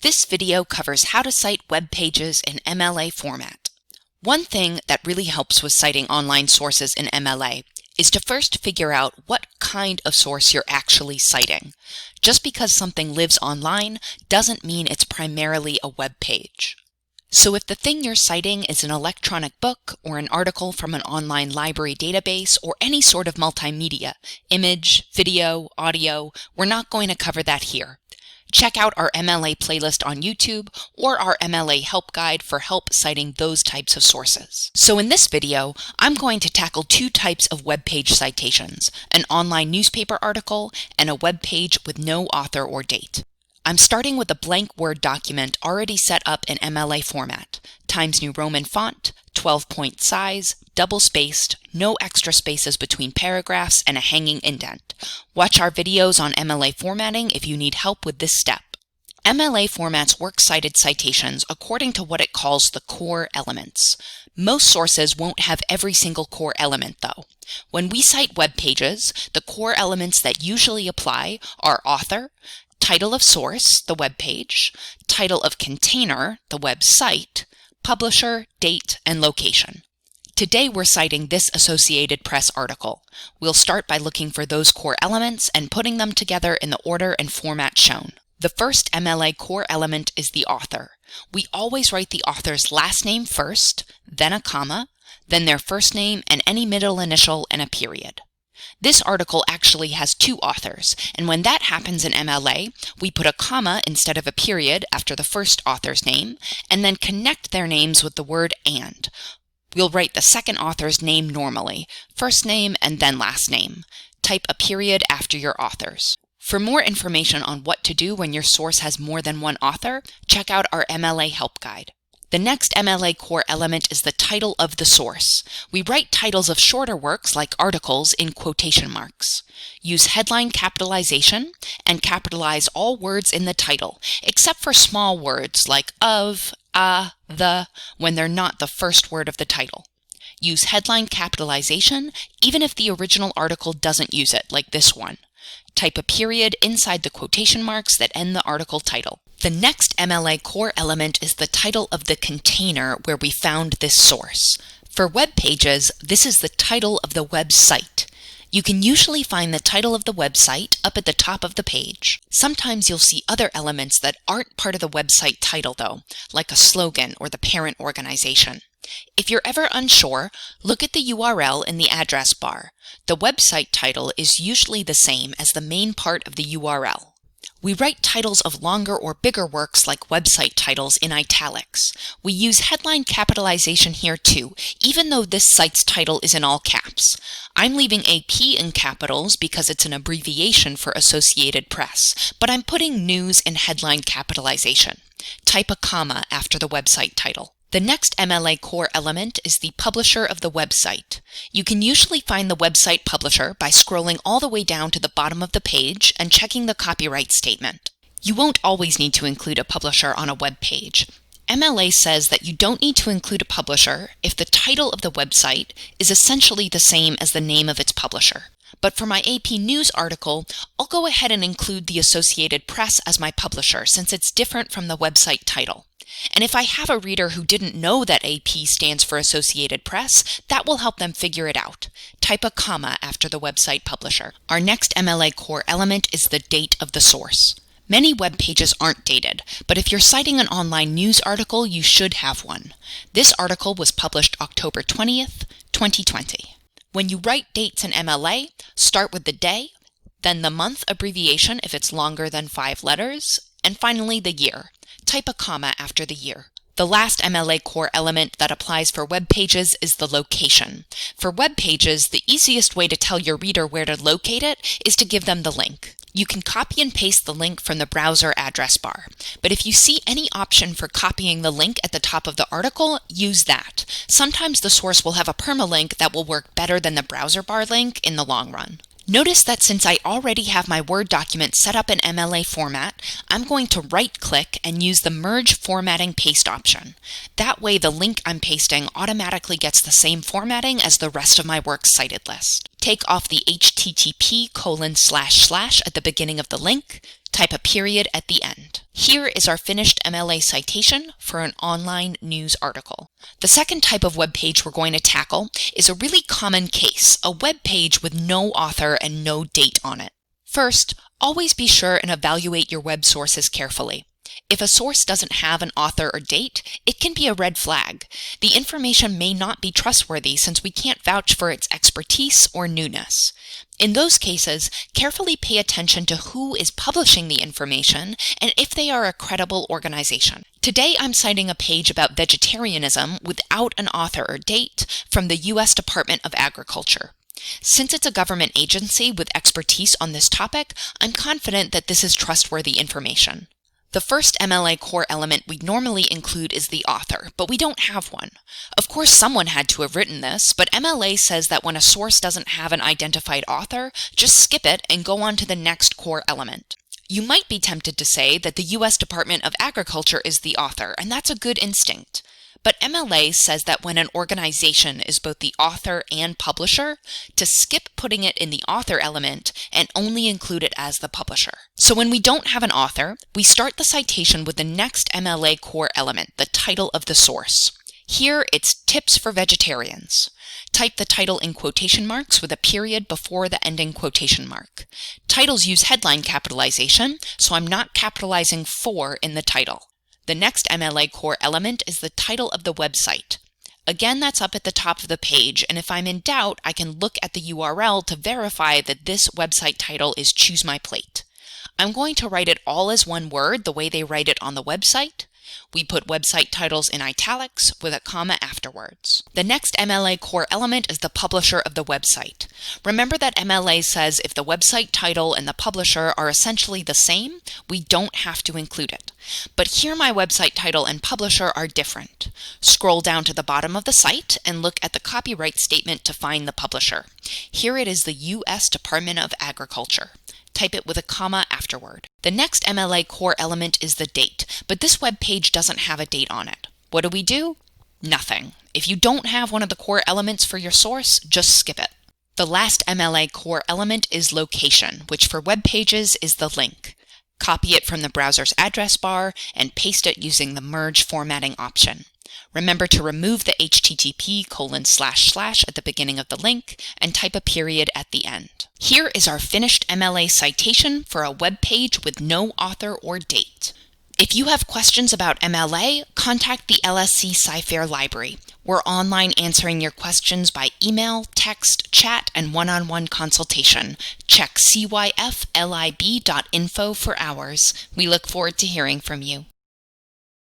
This video covers how to cite web pages in MLA format. One thing that really helps with citing online sources in MLA is to first figure out what kind of source you're actually citing. Just because something lives online doesn't mean it's primarily a web page. So if the thing you're citing is an electronic book or an article from an online library database or any sort of multimedia, image, video, audio, we're not going to cover that here. Check out our MLA playlist on YouTube or our MLA help guide for help citing those types of sources. So in this video, I'm going to tackle two types of web page citations, an online newspaper article and a web page with no author or date. I'm starting with a blank Word document already set up in MLA format, Times New Roman font, 12-point size, double-spaced, no extra spaces between paragraphs, and a hanging indent. Watch our videos on MLA formatting if you need help with this step. MLA formats works cited citations according to what it calls the core elements. Most sources won't have every single core element though. When we cite web pages, the core elements that usually apply are author, title of source, the web page, title of container, the website, publisher, date, and location. Today we're citing this Associated Press article. We'll start by looking for those core elements and putting them together in the order and format shown. The first MLA core element is the author. We always write the author's last name first, then a comma, then their first name and any middle initial and a period. This article actually has two authors, and when that happens in MLA, we put a comma instead of a period after the first author's name, and then connect their names with the word and. We'll write the second author's name normally, first name and then last name. Type a period after your authors. For more information on what to do when your source has more than one author, check out our MLA help guide. The next MLA core element is the title of the source. We write titles of shorter works like articles in quotation marks. Use headline capitalization and capitalize all words in the title, except for small words like of, the, when they're not the first word of the title. Use headline capitalization even if the original article doesn't use it, like this one. Type a period inside the quotation marks that end the article title. The next MLA core element is the title of the container where we found this source. For web pages, this is the title of the website. You can usually find the title of the website up at the top of the page. Sometimes you'll see other elements that aren't part of the website title though, like a slogan or the parent organization. If you're ever unsure, look at the URL in the address bar. The website title is usually the same as the main part of the URL. We write titles of longer or bigger works like website titles in italics. We use headline capitalization here too, even though this site's title is in all caps. I'm leaving AP in capitals because it's an abbreviation for Associated Press, but I'm putting news in headline capitalization. Type a comma after the website title. The next MLA core element is the publisher of the website. You can usually find the website publisher by scrolling all the way down to the bottom of the page and checking the copyright statement. You won't always need to include a publisher on a web page. MLA says that you don't need to include a publisher if the title of the website is essentially the same as the name of its publisher. But for my AP News article, I'll go ahead and include the Associated Press as my publisher since it's different from the website title. And if I have a reader who didn't know that AP stands for Associated Press, that will help them figure it out. Type a comma after the website publisher. Our next MLA core element is the date of the source. Many web pages aren't dated, but if you're citing an online news article, you should have one. This article was published October 20th, 2020. When you write dates in MLA, start with the day, then the month abbreviation if it's longer than 5 letters, and finally the year. Type a comma after the year. The last MLA core element that applies for web pages is the location. For web pages, the easiest way to tell your reader where to locate it is to give them the link. You can copy and paste the link from the browser address bar, but if you see any option for copying the link at the top of the article, use that. Sometimes the source will have a permalink that will work better than the browser bar link in the long run. Notice that since I already have my Word document set up in MLA format, I'm going to right-click and use the Merge Formatting Paste option. That way the link I'm pasting automatically gets the same formatting as the rest of my works cited list. take off the http:// at the beginning of the link, type a period at the end. Here is our finished MLA citation for an online news article. The second type of web page we're going to tackle is a really common case, a web page with no author and no date on it. First, always be sure and evaluate your web sources carefully. If a source doesn't have an author or date, it can be a red flag. The information may not be trustworthy since we can't vouch for its expertise or newness. In those cases, carefully pay attention to who is publishing the information and if they are a credible organization. Today I'm citing a page about vegetarianism without an author or date from the U.S. Department of Agriculture. Since it's a government agency with expertise on this topic, I'm confident that this is trustworthy information. The first MLA core element we'd normally include is the author, but we don't have one. Of course, someone had to have written this, but MLA says that when a source doesn't have an identified author, just skip it and go on to the next core element. You might be tempted to say that the U.S. Department of Agriculture is the author, and that's a good instinct. But MLA says that when an organization is both the author and publisher, to skip putting it in the author element and only include it as the publisher. So when we don't have an author, we start the citation with the next MLA core element, the title of the source. Here it's Tips for Vegetarians. Type the title in quotation marks with a period before the ending quotation mark. Titles use headline capitalization, so I'm not capitalizing "for" in the title. The next MLA core element is the title of the website. Again, that's up at the top of the page, and if I'm in doubt, I can look at the URL to verify that this website title is Choose My Plate. I'm going to write it all as one word, the way they write it on the website. We put website titles in italics with a comma afterwards. The next MLA core element is the publisher of the website. Remember that MLA says if the website title and the publisher are essentially the same, we don't have to include it. But here my website title and publisher are different. Scroll down to the bottom of the site and look at the copyright statement to find the publisher. Here it is the U.S. Department of Agriculture. Type it with a comma afterward. The next MLA core element is the date, but this web page doesn't have a date on it. What do? Nothing. If you don't have one of the core elements for your source, just skip it. The last MLA core element is location, which for web pages is the link. Copy it from the browser's address bar and paste it using the merge formatting option. Remember to remove the http:// at the beginning of the link and type a period at the end. Here is our finished MLA citation for a web page with no author or date. If you have questions about MLA, contact the LSC-CyFair library. We're online answering your questions by email, text, chat, and one-on-one consultation. Check cyflib.info for hours. We look forward to hearing from you.